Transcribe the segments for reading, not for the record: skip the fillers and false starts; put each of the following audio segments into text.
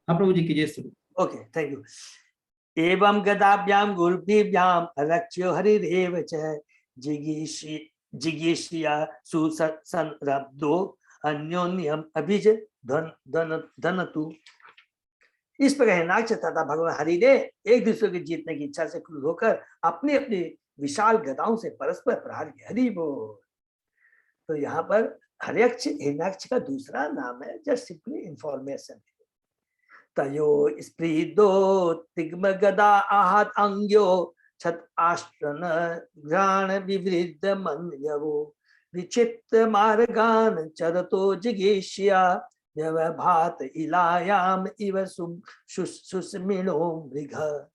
हाँ प्रभु जी कीजिए शुरू। Okay, thank you. एवं गदाभ्याम गुरुभ्याम अलक्ष्यो हरिरेव च जिगीषिया सुसंरब्धो अन्योन्यम अभिज धनतु। इस प्रकार हिरण्याक्ष तथा भगवान हरि ने एक दूसरे के जीतने की इच्छा से क्रुद्ध होकर अपनी अपनी विशाल गदाओं से परस्पर प्रहार किया। हरि बोल। तो यहाँ पर हरियक्ष हिरण्याक्ष का दूसरा नाम है, जस्ट सिंपली इंफॉर्मेशन। तयो स्पृदो तिग्म गदा आहत अंग्यो छत आष्ट्रन घ्राण विवृद्ध मन्यवो विचित्र मार्गान चरतो जिगीष्या व्यवभात इलायाम इव सुस्मिनो मृग।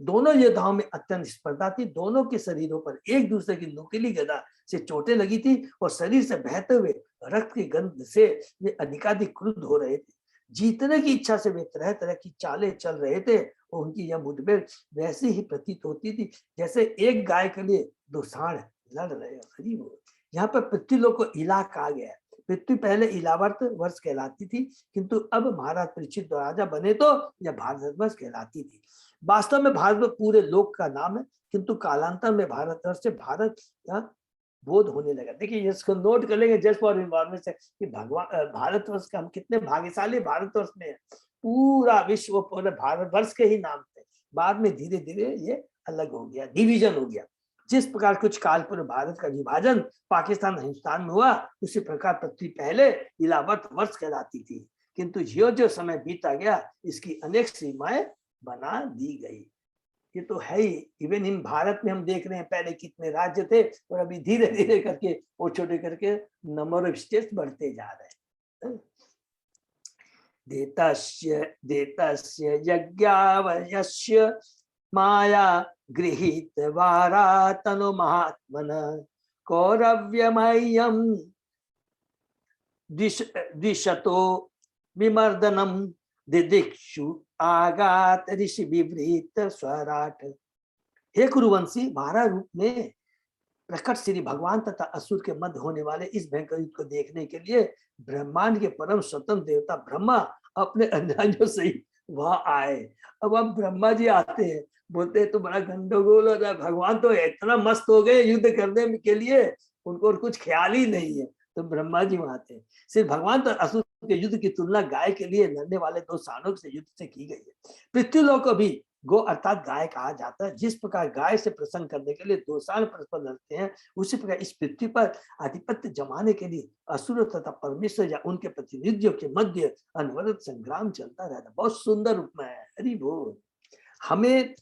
दोनों योद्धाओं में अत्यंत स्पर्धा थी। दोनों के शरीरों पर एक दूसरे की नुकीली गदा से चोटें लगी थी और शरीर से बहते हुए रक्त की गंध से वे अधिकाधिक क्रुद्ध हो रहे थे। जीतने की इच्छा से वे तरह तरह की चालें चल रहे थे और उनकी यह मुठभेड़ वैसी ही प्रतीत होती थी जैसे एक गाय के लिए दो सांड लड़ रहे हैं। यहाँ पर पृथ्वीलोक को इला कहा गया है। पृथ्वी पहले इलावर्त वर्ष कहलाती थी, किंतु अब महाराज परीक्षित राजा बने तो यह भारतवर्ष कहलाती थी। वास्तव में भारत पूरे लोक का नाम है, किंतु कालांतर में भारतवर्ष से भारत बोध होने लगा। देखिए इसको नोट कर लेंगे जस्ट फॉर इन्फॉर्मेशन कि भगवान भारतवर्ष का हम कितने भाग्यशाली भारतवर्ष में है। पूरा विश्व पूरे भारतवर्ष के ही नाम थे, बाद में धीरे धीरे ये अलग हो गया, डिवीजन हो गया। जिस प्रकार कुछ काल पूर्व भारत का विभाजन पाकिस्तान हिंदुस्तान में हुआ, उसी प्रकार पृथ्वी पहले इलावर्त वर्ष कहलाती थी, किंतु जो समय बीता गया इसकी अनेक सीमाएं बना दी गई। ये तो है ही। इवन इन भारत में हम देख रहे हैं पहले कितने राज्य थे और अभी धीरे धीरे करके वो छोटे करके नंबर ऑफ स्टेट्स बढ़ते जा रहे हैं। देतस्य यज्ञावयस्य माया गृहीत वारा तनु महात्मन कौरव्यमय्यम द्विशतो विमर्दनम दिदिक्षु आगात ऋषि विवृत स्वराट। हे कुरुवंशी, बारह रूप में प्रकट श्री भगवान तथा असुर के मध्य होने वाले इस भयंकर युद्ध को देखने के लिए ब्रह्मांड के परम स्वतंत्र देवता ब्रह्मा अपने अंदाजों से ही वहां आए। अब ब्रह्मा जी आते हैं, बोलते हैं तो बड़ा गंडगोल हो रहा है, भगवान तो इतना मस्त हो गए युद्ध करने के लिए, उनको और कुछ ख्याल ही नहीं है। तो ब्रह्मा जी वहां आते हैं। सिर्फ भगवान तो असुर के युद्ध की तुलना गाय के लिए लड़ने वाले दो सांडों से युद्ध से की गई है। पृथ्वीलोक को भी गो अर्थात गाय कहा जाता है। जिस प्रकार गाय से प्रसन्न करने के लिए दो सांड परस्पर लड़ते हैं, उसी प्रकार इस पृथ्वी पर आधिपत्य जमाने के लिए असुर तथा परमेश्वर या उनके प्रतिनिधियों के मध्य अनवरत संग्राम चलता रहता है। बहुत सुंदर उपमा है। हरि बोल। हमें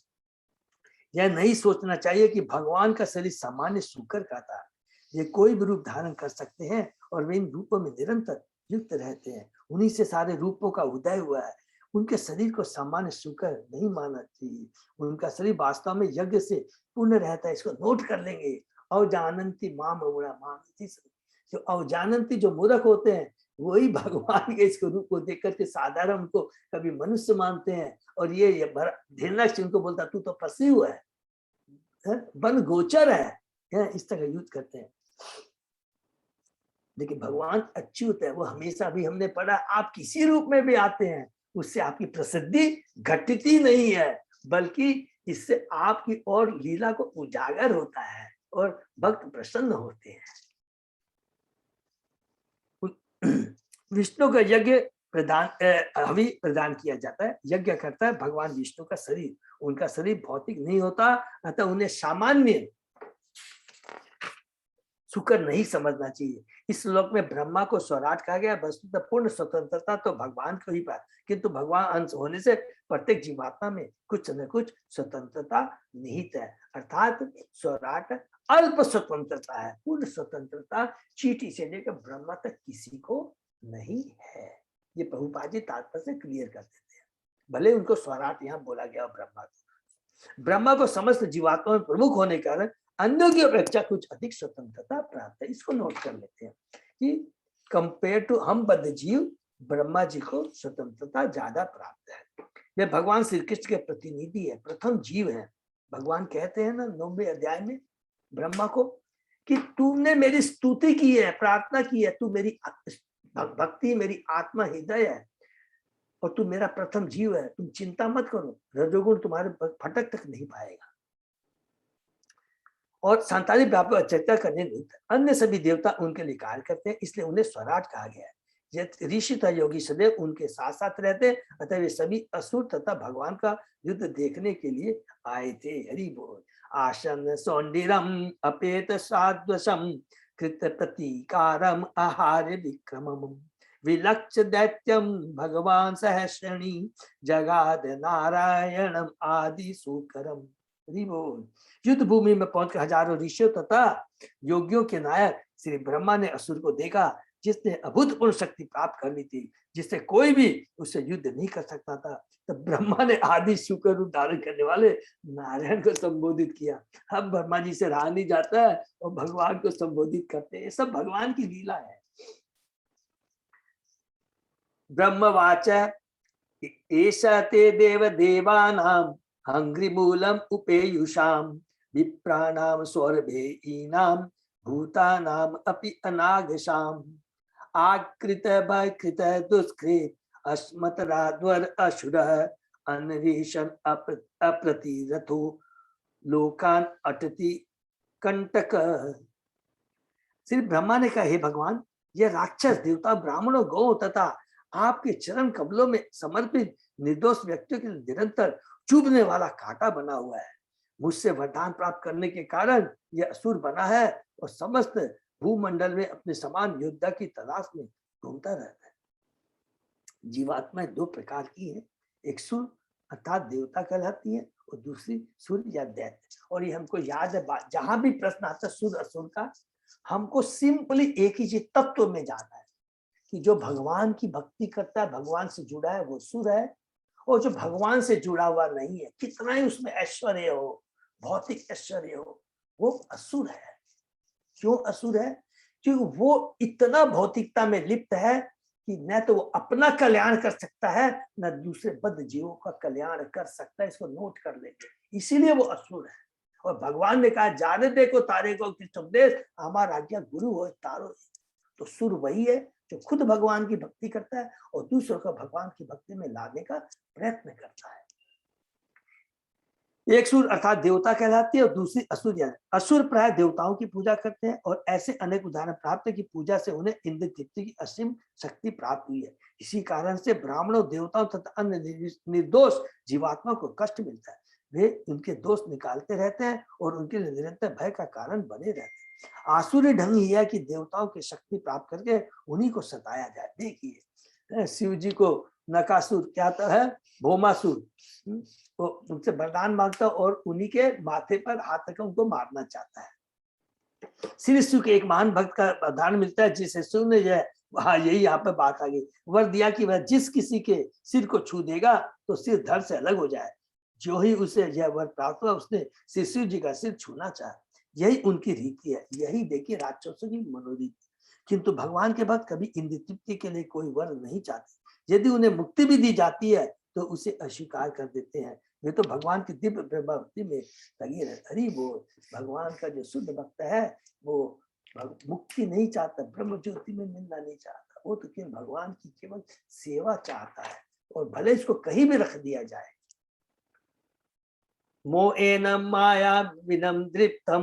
यह नहीं सोचना चाहिए कि भगवान का शरीर सामान्य सूकर का था। ये कोई भी रूप धारण कर सकते हैं और वे इन रूपों में निरंतर युक्त रहते हैं। उन्हीं से सारे रूपों का उदय हुआ है। उनके शरीर को सामान्य सूकर नहीं मानना चाहिए। उनका शरीर वास्तव में यज्ञ से पूर्ण रहता है। इसको नोट कर लेंगे। अवजानंती माम मानती, जो अवजानंती जो मूर्ख होते हैं वही भगवान के इसको रूप को देख करके साधारण उनको कभी मनुष्य मानते हैं। और ये हिरण्याक्ष उनको बोलता तू तो फंसी हुआ है, वन गोचर है, इस तरह युद्ध करते हैं। लेकिन भगवान अच्युत है, वो हमेशा भी हमने पढ़ा आप किसी रूप में भी आते हैं, उससे आपकी प्रसिद्धि घटती नहीं है, बल्कि इससे आपकी और लीला को उजागर होता है और भक्त प्रसन्न होते हैं। विष्णु का यज्ञ प्रदान हवि प्रदान किया जाता है। यज्ञ करता है भगवान विष्णु का शरीर। उनका शरीर भौतिक नहीं होता, अतः उन्हें सामान्य शुक्र नहीं समझना चाहिए। इस श्लोक में ब्रह्मा को स्वराट कहा गया। वस्तुतः पूर्ण स्वतंत्रता तो भगवान को ही पाया, किंतु भगवान अंश होने से प्रत्येक जीवात्मा में कुछ न कुछ स्वतंत्रता निहित है। अर्थात स्वराट अल्प स्वतंत्रता है, पूर्ण स्वतंत्रता चींटी से लेकर ब्रह्मा तक किसी को नहीं है। ये प्रभुपाद जी तात्पर्य से क्लियर कर देते हैं। भले उनको स्वराट यहाँ बोला गया ब्रह्मा को समस्त जीवात्मा में प्रमुख होने के कारण अन्यों की अपेक्षा कुछ अधिक स्वतंत्रता प्राप्त है। इसको नोट कर लेते हैं कि कंपेयर टू हम बद्ध जीव, ब्रह्मा जी को स्वतंत्रता ज्यादा प्राप्त है। वे भगवान श्री कृष्ण के प्रतिनिधि है, प्रथम जीव है। भगवान कहते हैं ना 9वें अध्याय में ब्रह्मा को कि तूने मेरी स्तुति की है, प्रार्थना की है, तू मेरी भक्ति मेरी आत्मा हृदय है। और तू मेरा प्रथम जीव है, तुम चिंता मत करो, रजोगुण तुम्हारे फटक तक नहीं पाएगा। और संताली व्यापक चर्चा करने नहीं, अन्य सभी देवता उनके लिए कार्य करते हैं, इसलिए उन्हें स्वराट कहा गया है। ऋषि तथा योगी सदैव उनके साथ साथ रहते हैं, अतः वे सभी असुर तथा भगवान का युद्ध देखने के लिए आए थे। हरि बोल। आसन सौंडिरम अपेत साद्वशम कृत प्रतीकारम आहार विक्रमम विलक्ष्य दैत्यम भगवान सहस्रणी जगाद नारायणम आदि सुकरम। हरि बोल। युद्ध भूमि में पहुंचकर हजारों ऋषियों तथा योगियों के नायक श्री ब्रह्मा ने असुर को देखा, जिसने अभूतपूर्व शक्ति प्राप्त कर ली थी, जिससे कोई भी उससे युद्ध नहीं कर सकता था। तो ब्रह्मा ने आदि शुक्र रूप धारण करने वाले नारायण को संबोधित किया। अब ब्रह्मा जी से रहा नहीं जाता है और भगवान को संबोधित करते हैं, ये सब भगवान की लीला है। ब्रह्मवाच एषा ते देव देवानां हंग्रिमूलम उपेयुषाम विप्राणाम सौरभेयीनां भूतानाम अपि अनागशाम आकृत भयकृत दुष्कृत अस्मतराध्वर असुर अन्वेषण अप्रतिरथो लोकान अटति कंटक। श्री ब्रह्मा ने कहा, हे भगवान, यह राक्षस देवता ब्राह्मणों गौ तथा आपके चरण कमलों में समर्पित निर्दोष व्यक्तियों के निरंतर चुभने वाला कांटा बना हुआ है। मुझसे वरदान प्राप्त करने के कारण यह असुर बना है और समस्त भूमंडल में अपने समान योद्धा की तलाश में घूमता रहता है। जीवात्माएं दो प्रकार की है, एक सुर अर्थात देवता कहलाती है और दूसरी सुर या दैत्य। और ये हमको याद है, जहां भी प्रश्न आता है सुर असुर का, हमको सिंपली एक ही चीज तत्व में जाना है कि जो भगवान की भक्ति करता है, भगवान से जुड़ा है, वो सुर है, और जो भगवान से जुड़ा हुआ नहीं है, कितना ही उसमें ऐश्वर्य हो, भौतिक ऐश्वर्य हो, वो असुर है। क्यों असुर है? क्योंकि वो इतना भौतिकता में लिप्त है कि न तो वो अपना कल्याण कर सकता है, न दूसरे बद्ध जीवों का कल्याण कर सकता है। इसको नोट कर लेंगे, इसीलिए वो असुर है। और भगवान ने कहा, जाने देखो तारे को कृष्ण उपदेश, हमारा आज्ञा गुरु हो तारो। तो सुर वही है जो खुद भगवान की भक्ति करता है और दूसरों को भगवान की भक्ति में लाने का प्रयत्न करता है। एक सुर अर्थात देवता कहलाती है और दूसरी असुर यानी असुर प्राय देवताओं की पूजा करते हैं, और ऐसे अनेक उदाहरण प्राप्त है कि पूजा से उन्हें इंद्र तृप्ति की असीम शक्ति प्राप्त हुई है। इसी कारण से ब्राह्मणों, देवताओं तथा अन्य निर्दोष जीवात्मा को कष्ट मिलता है। वे उनके दोष निकालते रहते हैं और उनके लिए निरंतर भय का कारण बने रहते हैं। आसुरी ढंग यह है कि देवताओं की शक्ति प्राप्त करके उन्हीं को सताया जाए। देखिए शिव जी को नकासुर क्या है, भौमासुर, वो उनसे वरदान मांगता और उन्हीं के माथे पर हाथ रखकर उनको मारना चाहता है। श्री शिव के एक महान भक्त का वरदान मिलता है, जिसे शिव ने जो है, हाँ यही यहाँ पे बात आ गई, वर दिया कि वह जिस किसी के सिर को छू देगा तो सिर धड़ से अलग हो जाए। जो ही उसे यह वर प्राप्त हुआ, उसने श्री शिव जी का सिर छूना चाहा। यही उनकी रीति है, यही देखिए राक्षसों की मनोरीति। किंतु भगवान के भक्त कभी इंद्र तृप्ति के लिए कोई वर नहीं चाहते। यदि उन्हें मुक्ति भी दी जाती है तो उसे अस्वीकार कर देते हैं। वे तो भगवान की दिव्य भक्ति में लगी रहते। हरि बोल। भगवान का जो शुद्ध भक्त है वो मुक्ति नहीं चाहता, ब्रह्म ज्योति में मिलना नहीं चाहता, वो तो केवल भगवान की केवल सेवा चाहता है, और भले इसको कहीं भी रख दिया जाए। मोएनम माया विनम दृप्तम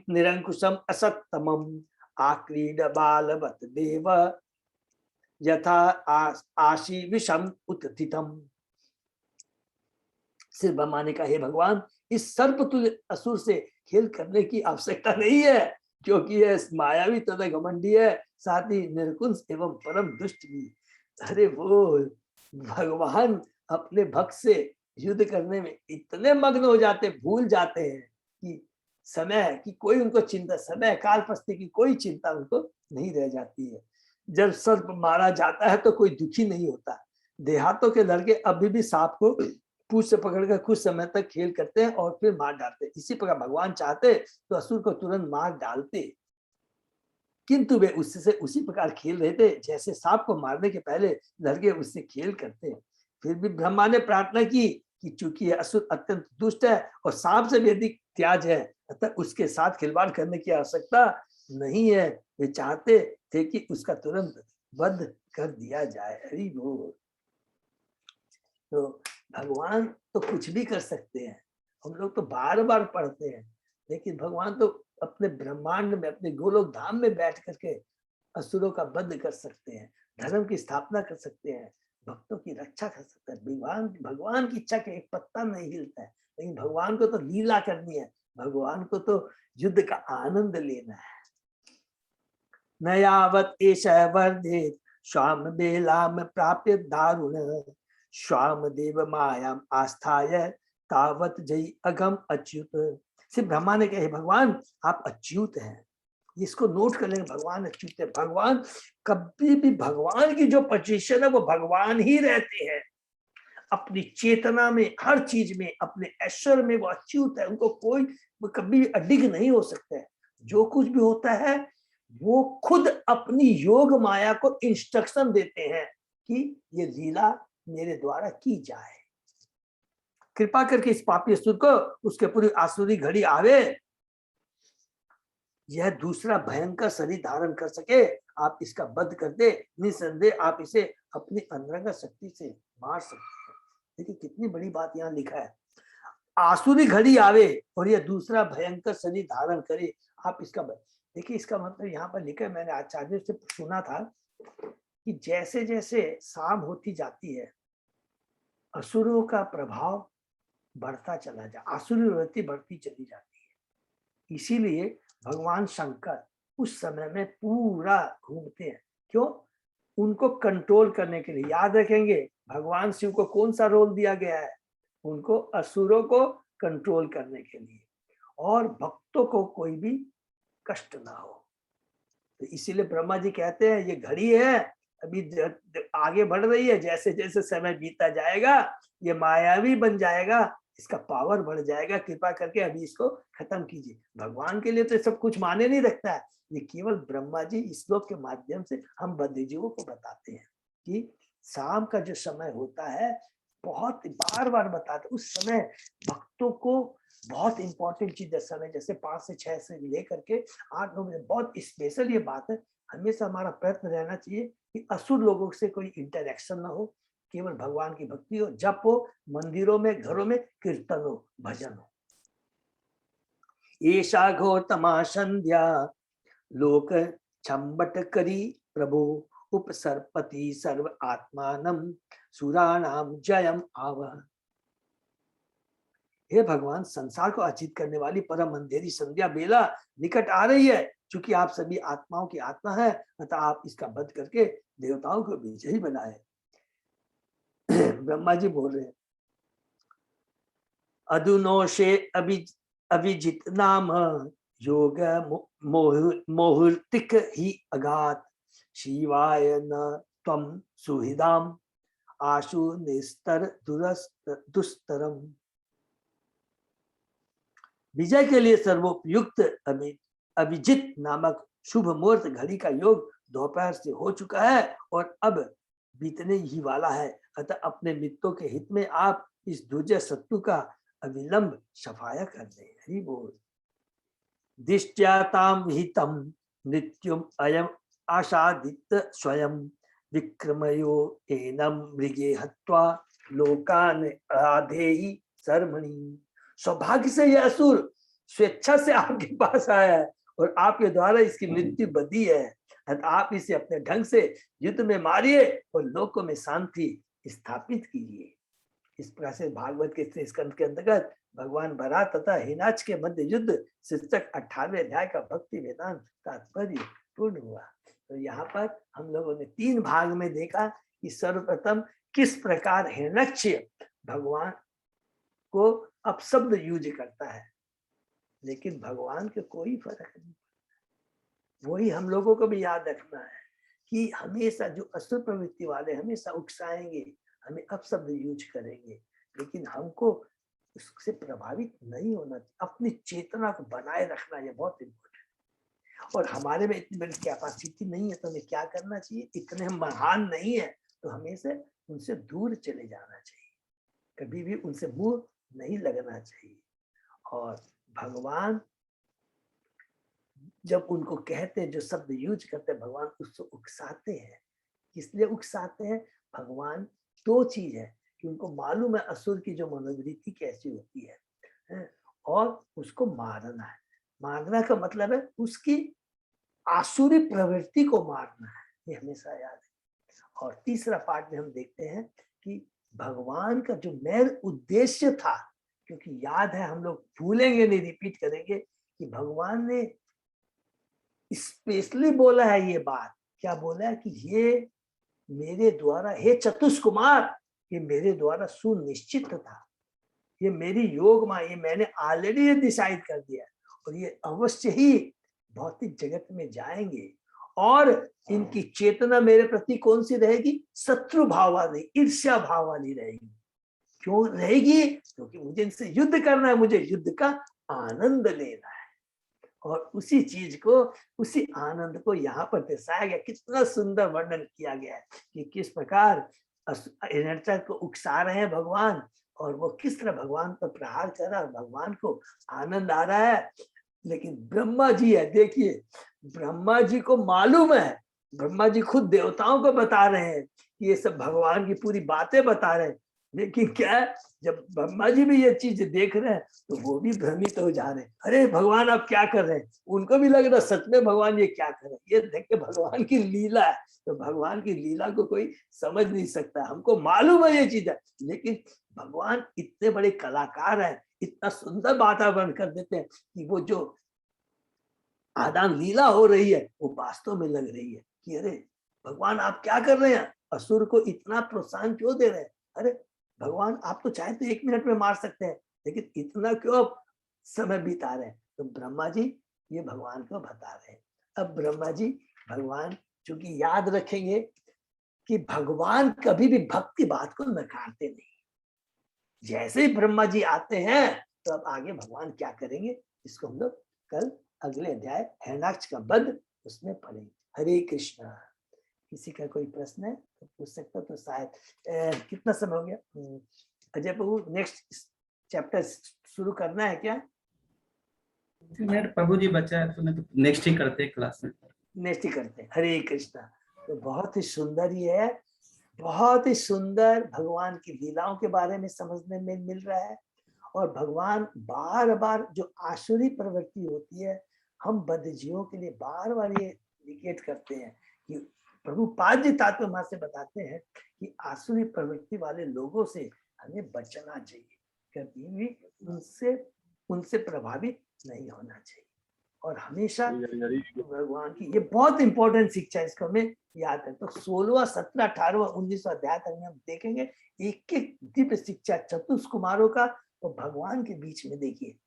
निरंकुशम असत्तमम आक्रीड बालवत देव यथा आशी विषम उत्थितम। श्री ब्रह्मा ने कहा, हे भगवान, इस सर्पतुल्य असुर से खेल करने की आवश्यकता नहीं है, क्योंकि यह मायावी तथा घमंडी है, साथ ही निर्कुंज एवं परम दुष्ट भी। अरे बोल, भगवान अपने भक्त से युद्ध करने में इतने मग्न हो जाते, भूल जाते हैं कि समय की कोई उनको चिंता, समय काल प्रस्थिति की कोई चिंता उनको नहीं रह जाती है। जब सर्प मारा जाता है तो कोई दुखी नहीं होता। देहातों के लड़के अभी भी सांप को पूंछ से पकड़कर कुछ समय तक खेल करते हैं और फिर मार डालते। इसी प्रकार भगवान चाहते तो असुर को तुरंत मार डालते, किंतु वे उससे उसी प्रकार खेल रहे थे जैसे सांप को मारने के पहले लड़के उससे खेल करते हैं। फिर भी ब्रह्मा ने प्रार्थना की कि चूंकि असुर अत्यंत दुष्ट है और सांप से भी अधिक त्याज है, अतः उसके साथ खिलवाड़ करने की आवश्यकता नहीं है। वे चाहते थे कि उसका तुरंत वध कर दिया जाए। हरि बोल। तो भगवान तो कुछ भी कर सकते हैं, हम लोग तो बार बार पढ़ते हैं, लेकिन भगवान तो अपने ब्रह्मांड में, अपने गोलोक धाम में बैठ करके असुरों का वध कर सकते हैं, धर्म की स्थापना कर सकते हैं, भक्तों की रक्षा कर सकते हैं। भगवान भगवान की इच्छा के एक पत्ता नहीं हिलता है, लेकिन भगवान को तो लीला करनी है, भगवान को तो युद्ध का आनंद लेना है। नयावत एष वर्धेत श्याम बेला में प्राप्य दारुण श्याम देव मायाम आस्थाय तावत जय अगम अच्युत। सिर्फ ब्रह्मा ने कहे भगवान आप अच्युत हैं, इसको नोट कर लेंगे, भगवान अच्युत है। भगवान कभी भी, भगवान की जो पोजीशन है वो भगवान ही रहते हैं, अपनी चेतना में, हर चीज में, अपने ऐश्वर्य में वो अच्युत है, उनको कोई कभी भी अडिग नहीं हो सकता है। जो कुछ भी होता है वो खुद अपनी योग माया को इंस्ट्रक्शन देते हैं कि ये लीला मेरे द्वारा की जाए, कृपा करके इस पापी असुर को उसके पूरी आसुरी घड़ी आवे, यह दूसरा भयंकर शरीर धारण कर सके, आप इसका वध कर दे, निसंदेह आप इसे अपनी अंतरंग शक्ति से मार सकते हैं। देखिए कितनी बड़ी बात यहाँ लिखा है, आसुरी घड़ी आवे और यह दूसरा भयंकर शरीर धारण करे, आप इसका वध। देखिए इसका मतलब यहाँ पर लिखा है, मैंने आचार्य से सुना था कि जैसे जैसे शाम होती जाती है असुरों का प्रभाव बढ़ता चला जाए, आसुरी वृत्ति बढ़ती चली जाती है। इसीलिए भगवान शंकर उस समय में पूरा घूमते हैं, क्यों? उनको कंट्रोल करने के लिए। याद रखेंगे भगवान शिव को कौन सा रोल दिया गया है? उनको असुरों को कंट्रोल करने के लिए, और भक्तों को कोई भी कष्ट ना हो। तो इसीलिए ब्रह्मा जी कहते हैं ये घड़ी है अभी आगे बढ़ रही है, जैसे जैसे समय बीता जाएगा ये मायावी बन जाएगा, इसका पावर बढ़ जाएगा, कृपा करके अभी इसको खत्म कीजिए। भगवान के लिए तो सब कुछ माने नहीं रखता है, ये केवल ब्रह्मा जी इस श्लोक के माध्यम से हम बद्धजीवों को बताते हैं कि शाम का जो समय होता है, बहुत बार बार बताते, उस समय भक्तों को बहुत इंपॉर्टेंट चीज है। समय जैसे 5 से 6 से लेकर के 8-9 बजे, बहुत स्पेशल ये बात है। हमेशा हमारा प्रयत्न रहना चाहिए कि असुर लोगों से कोई इंटरेक्शन ना हो, केवल भगवान की भक्ति हो, जप हो, मंदिरों में, घरों में कीर्तन हो, भजन हो। ऐसा घोरतमा संध्या लोक छम्बट करी प्रभु उपसर्पति सर्व आत्मानम सुराणाम जयम आव। हे भगवान, संसार को अचित करने वाली परम अंधेरी संध्या बेला निकट आ रही है, क्योंकि आप सभी आत्माओं की आत्मा है, अतः आप इसका वध करके देवताओं को विजयी बनाए। ब्रह्मा जी बोल रहे हैं, अदुनोषे अभिजित नाम योग मोहुर्तिक ही अगात शिवाय न त्वं सुहृदाम आशु निस्तर दुस्तरम। विजय के लिए सर्वोपयुक्त अभिजित नामक शुभ मुहूर्त घड़ी का योग दोपहर से हो चुका है और अब बीतने ही वाला है, अतः अपने मित्रों के हित में आप इस दुर्जय शत्रु का अविलंब सफाया कर दे। हरि बोल। दिष्ट्याताम हितम नित्यम अयम आशादित स्वयं विक्रमयो एनम मृगे हत्वा लोकान आधेहि सर्वणि। सौभाग्य से यह असुर स्वेच्छा से आपके पास आया है और आपके द्वारा इसकी मृत्यु बधी है, आप इसे अपने ढंग से युद्ध में मारिए और लोकों में शांति स्थापित कीजिए। इस प्रकार से भागवत के स्कंद के अंतर्गत भगवान बराह तथा हिनाच के मध्य युद्ध शीर्षक 18वें अध्याय का भक्ति वेदांत तात्पर्य पूर्ण हुआ। तो यहाँ पर हम लोगों ने 3 भाग में देखा कि सर्वप्रथम किस प्रकार हिरण्यक्ष भगवान को अपशब्द यूज करता है, लेकिन भगवान के कोई फर्क नहीं। वही हम लोगों को भी याद रखना है कि हमेशा जो असुर प्रवृत्ति वाले हमेशा उकसाएंगे, हमें अपशब्द यूज करेंगे, लेकिन हमको उससे प्रभावित नहीं होना, अपनी चेतना को बनाए रखना, ये बहुत इम्पोर्टेंट है। और हमारे में इतनी बड़ी कैपेसिटी नहीं है तो हमें क्या करना चाहिए? इतने हम महान नहीं है तो हमें से उनसे दूर चले जाना चाहिए, कभी भी उनसे मुंह नहीं लगना चाहिए। और भगवान जब उनको कहते हैं, जो शब्द यूज करते हैं, भगवान उसको उकसाते हैं। इसलिए उकसाते हैं, भगवान दो चीज है कि उनको मालूम है असुर की जो मनोवृत्ति कैसी होती है, और उसको मारना है। मारना का मतलब है उसकी आसुरी प्रवृत्ति को मारना है, ये हमेशा याद है। और तीसरा पार्ट में हम देखते हैं कि भगवान का जो मेन उद्देश्य था, क्योंकि याद है, हम लोग भूलेंगे नहीं, रिपीट करेंगे कि भगवान ने स्पेशली बोला है ये बात। क्या बोला है कि ये मेरे द्वारा, हे चतुष्कुमार, ये मेरे द्वारा सुनिश्चित था, ये मेरी योग माँ, ये मैंने ऑलरेडी ये डिसाइड कर दिया, और ये अवश्य ही भौतिक जगत में जाएंगे। और इनकी चेतना मेरे प्रति कौन सी रहेगी? शत्रु भाव वाली, ईर्ष्या भाव वाली रहेगी। क्यों रहेगी? क्योंकि मुझे इनसे युद्ध करना है, मुझे युद्ध का आनंद लेना है। और उसी चीज को, उसी आनंद को यहाँ पर दर्शाया गया। कितना सुंदर वर्णन किया गया है कि किस प्रकार हिरण्यकश्यप को उकसा रहे हैं भगवान, और वो किस तरह भगवान पर प्रहार कर रहा है, भगवान को आनंद आ रहा है। लेकिन ब्रह्मा जी है, देखिए, ब्रह्मा जी को मालूम है, ब्रह्मा जी खुद देवताओं को बता रहे हैं कि ये सब भगवान की पूरी बातें बता रहे हैं। लेकिन क्या है, जब ब्रह्मा जी भी ये चीज देख रहे हैं तो वो भी भ्रमित हो जा रहे हैं। अरे भगवान आप क्या कर रहे हैं? उनको भी लग रहा सच में भगवान ये क्या कर रहे हैं, ये देख के भगवान की लीला है। तो भगवान की लीला को कोई समझ नहीं सकता। हमको मालूम है ये चीज है, लेकिन भगवान इतने बड़े कलाकार हैं, इतना सुंदर वातावरण कर देते हैं कि वो जो आदान लीला हो रही है वो वास्तव में लग रही है कि अरे भगवान आप क्या कर रहे हैं, असुर को इतना प्रोत्साहन क्यों दे रहे हैं? अरे भगवान आप तो चाहे तो 1 मिनट में मार सकते हैं, लेकिन इतना क्यों समय बिता रहे हैं? तो ब्रह्मा जी ये भगवान को बता रहे हैं। अब ब्रह्मा जी, भगवान चूंकि याद रखेंगे कि भगवान कभी भी भक्त की बात को नकारते नहीं। जैसे ही ब्रह्मा जी आते हैं तो अब आगे भगवान क्या करेंगे, इसको हम लोग कल अगले अध्याय हिरण्याक्ष का वध उसमें पढ़ेंगे। हरे कृष्णा। किसी का कोई प्रश्न है तो पूछ सकता, तो शायद कितना समय हो गया अजय प्रभु? नेक्स्ट चैप्टर शुरू करना है क्या? मेरे प्रभु जी बचा है तो मैं तो नेक्स्ट ही करते हैं क्लास में। नेक्स्ट ही करते हैं। हरे कृष्णा। तो बहुत ही सुंदर ही है, बहुत ही सुंदर भगवान की लीलाओं के बारे में समझने में मिल रहा है। और भगवान बार बार जो आसुरी प्रवृत्ति होती है, हम बद्धजीवों के लिए बार बार ये इंडिकेट करते हैं कि प्रभुपाद जी तात्पर्य वहां से बताते हैं कि आसुरी प्रवृत्ति वाले लोगों से हमें बचना चाहिए, कभी भी उनसे प्रभावित नहीं होना चाहिए। और हमेशा भगवान की ये बहुत इंपॉर्टेंट शिक्षा है, इसको हमें याद है। तो 16वां, 17वां, 18वां, 19वां अध्याय तक में हम देखेंगे एक एक दिव्य शिक्षा चतुष्कुमारों का। तो भगवान के बीच में देखिए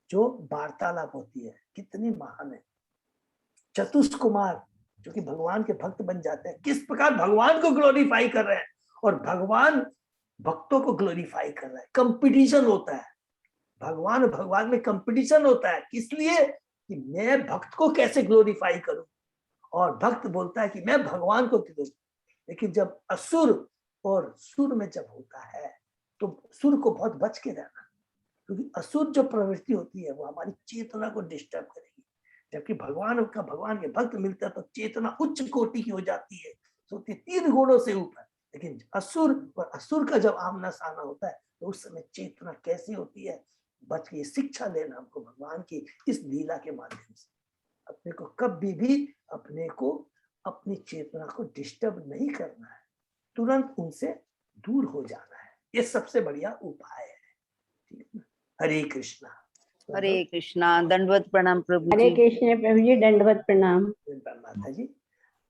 जो वार्तालाप होती है कितनी महान है। चतुष्कुमार जो कि भगवान के भक्त बन जाते हैं, किस प्रकार भगवान को ग्लोरीफाई कर रहे हैं, और भगवान भक्तों को ग्लोरीफाई कर रहा है। कंपटीशन होता है, भगवान में कंपटीशन होता है, इसलिए कि मैं भक्त को कैसे ग्लोरीफाई करूं, और भक्त बोलता है कि मैं भगवान को क्यों। लेकिन जब असुर और सुर में जब होता है तो सुर को बहुत बच के रहना, क्योंकि असुर जो प्रवृत्ति होती है वो हमारी चेतना को डिस्टर्ब करेगी। जबकि भगवान के भक्त मिलता है तो चेतना उच्च कोटि की हो जाती है, सोचती 3 गुणों से ऊपर। लेकिन असुर और असुर का जब आमना सामना होता है तो उस समय चेतना कैसी होती है, बच के शिक्षा लेना हमको भगवान की इस लीला के माध्यम से। अपने को कभी भी अपनी चेतना को डिस्टर्ब नहीं करना है, तुरंत उनसे दूर हो जाना है, ये सबसे बढ़िया उपाय है। ठीक है, हरे कृष्णा। हरे कृष्णा। दंडवत प्रणाम प्रभु हरे जी। कृष्ण प्रभु जी, दंडवत प्रणाम। माता जी।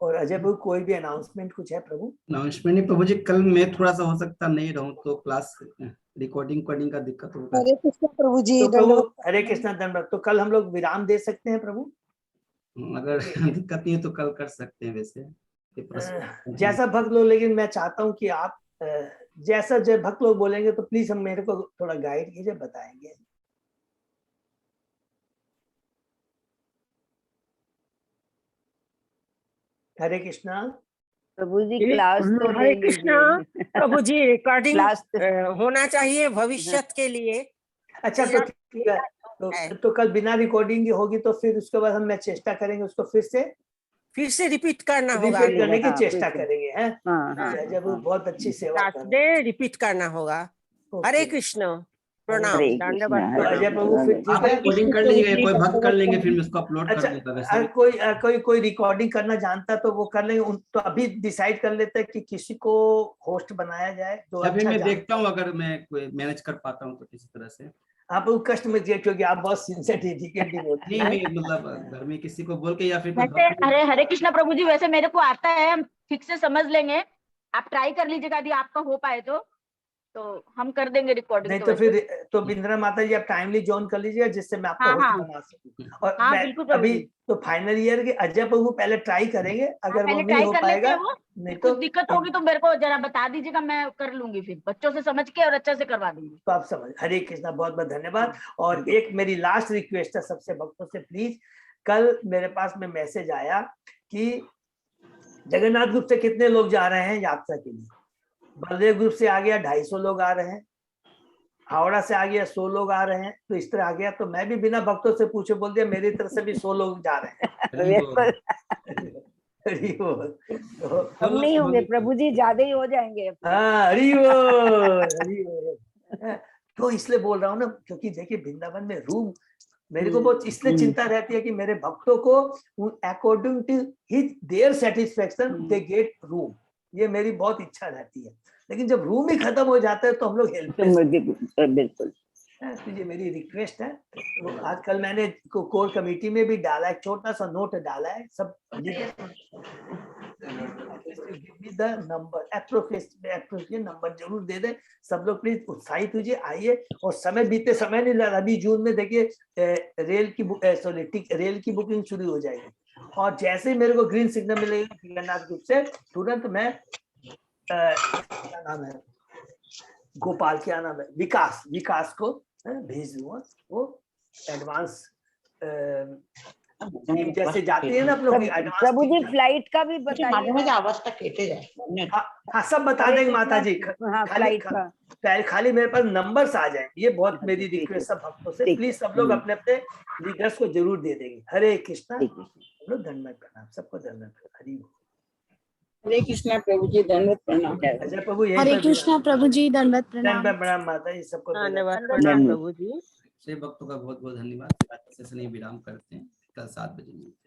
और अजय प्रभु कोई भी अनाउंसमेंट कुछ है प्रभु? अनाउंसमेंट नहीं प्रभु जी, कल मैं थोड़ा सा हो सकता नहीं रहूं तो क्लास रिकॉर्डिंग का दिक्कत होगा। हरे कृष्ण प्रभु जी। तो प्रभु हरे कृष्णा दंडवत। तो कल हम लोग विराम दे सकते हैं प्रभु? अगर दिक्कत नहीं है तो कल कर सकते हैं वैसे। जैसा भक्त लोग, लेकिन मैं चाहता हूँ कि आप जैसा जो भक्त लोग बोलेंगे तो प्लीज हम मेरे को थोड़ा गाइड कीजिए, बताएंगे। हरे कृष्णा प्रभु जी क्लास तो ले हरे कृष्णा लीजिए। प्रभु जी। रिकॉर्डिंग क्लास होना चाहिए भविष्य के लिए। अच्छा तो ठीक है, तो कल बिना रिकॉर्डिंग की होगी तो फिर उसके बाद मैं चेष्टा करेंगे उसको फिर से रिपीट करना होगा। रिपीट करने की हाँ, चेष्टा फिर से। करेंगे हैं। हाँ हाँ जब वो बहुत अच्छी सेवा कर रहे डे रिपीट करना होगा। हैं। हरे ओके। कृष्ण, प्रणाम, हरे दंडवत कृष्णा, तो हरे अजय प्रणाम। प्रभु फिर आप ठीक है। रिकॉर्डिंग कर लीजिएगा, कोई भक्त कर लेंगे, फिर मैं उसको अपलोड कर अच्छा, दूंगा। वैसे भी कोई रिकॉर्डिंग करना जानता तो वो कर लेंगे। तो अभी डिसाइड कर लेते हैं कि किसी को होस्ट बनाया जाए जो या फिर अच्छा मैं जानता देखता हूँ अगर मैं कोई मैनेज कर पाता हूँ तो किसी तरह से। आप वो कष्ट में दिए क्योंकि आप बहुत सिंसियर डेडिकेटेड होते नहीं, हैं। मैं मतलब घर में किसी को बोल के या फिर कोई वैसे भक्त हरे हरे कृष्णा प्रभु जी, वैसे मेरे को आता है, हम ठीक से समझ लेंगे। आप ट्राई कर लीजिएगा, यदि आपका हो पाए तो हम कर देंगे रिकॉर्डिंग। नहीं तो फिर तो बिंद्रा माता जी आप टाइमली ज्वाइन कर लीजिएगा जिससे मैं आपको हाँ, होस्ट हाँ। बना सकूं। और हाँ, मैं बिल्कुल प्रभु अभी जी। तो फाइनल ईयर के अजय प्रभु पहले ट्राई करेंगे, अगर वो पहले नहीं ट्राई हो कर लेते पाएगा हैं वो। नहीं कुछ तो दिक्कत होगी तो मेरे को जरा बता दीजिएगा, मैं कर लूंगी फिर बच्चों से समझ के और अच्छे से करवा दूंगी। तो आप समझ। हरे कृष्णा, बहुत बहुत धन्यवाद। और एक मेरी लास्ट रिक्वेस्ट है सबसे भक्तों से, प्लीज कल मेरे पास में मैसेज आया कि जगन्नाथ ग्रुप से कितने लोग जा रहे हैं यात्रा के लिए। बलदेव ग्रुप से आ गया 250 लोग आ रहे हैं, हावड़ा से आ गया 100 लोग आ रहे हैं, तो इस तरह आ गया। तो मैं भी बिना भक्तों से पूछे बोल दिया मेरी तरफ से भी 100 लोग जा रहे हैं। हरि बोल। तो अब नहीं होंगे प्रभु जी, ज्यादा ही हो जाएंगे। हाँ, हरि बोल, हरि बोल। तो इसलिए बोल रहा हूँ ना, क्योंकि देखिए वृंदावन में रूम मेरे को बहुत इसलिए चिंता रहती है कि मेरे भक्तों को according to his their satisfaction they get room. ये मेरी बहुत इच्छा रहती है, लेकिन जब रूम ही खत्म हो जाता है तो हम लोग हेल्पलेस। बिल्कुल। तो ये मेरी रिक्वेस्ट है। तो आजकल मैंने कोर कमेटी में भी डाला है, छोटा सा नोट डाला है, सब द नंबर एप्रोप्रिएट नंबर जरूर दे दें। सब लोग प्लीज उत्साहित होइए, आइए। और समय बीते समय नहीं लगा, अभी जून में देखिए रेल की बुकिंग शुरू हो जाएगी। और जैसे ही मेरे को ग्रीन सिग्नल मिलेगा जगन्नाथ ग्रुप से, तुरंत मैं क्या नाम है, गोपाल, क्या नाम है, विकास को भेज दूंगा। वो एडवांस जैसे जाते हैं ना आप लोग एडवांस। प्रभु जी फ्लाइट का भी माध्यम बताइए। अवस्था केटे जाए। हाँ सब बता देंगे माता जी। हाँ, फ्लाइट का खाली मेरे पास नंबर्स आ जाए, ये बहुत मेरी रिक्वेस्ट है भक्तों से। प्लीज सब लोग अपने अपने लीडर्स को जरूर दे देंगे। हरे कृष्णा, धन्यवाद, प्रणाम सबको, धन्यवाद। हरि बोल। हरे कृष्णा प्रभु जी, दंडवत प्रणाम। अजय प्रभु यही हरे कृष्णा प्रभु जी, दंडवत प्रणाम। प्रणाम माता जी सबको। धन्यवाद, प्रणाम प्रभु जी। से भक्तों का बहुत बहुत धन्यवाद। सेशन विराम करते हैं, कल 7 बजे मिलते हैं।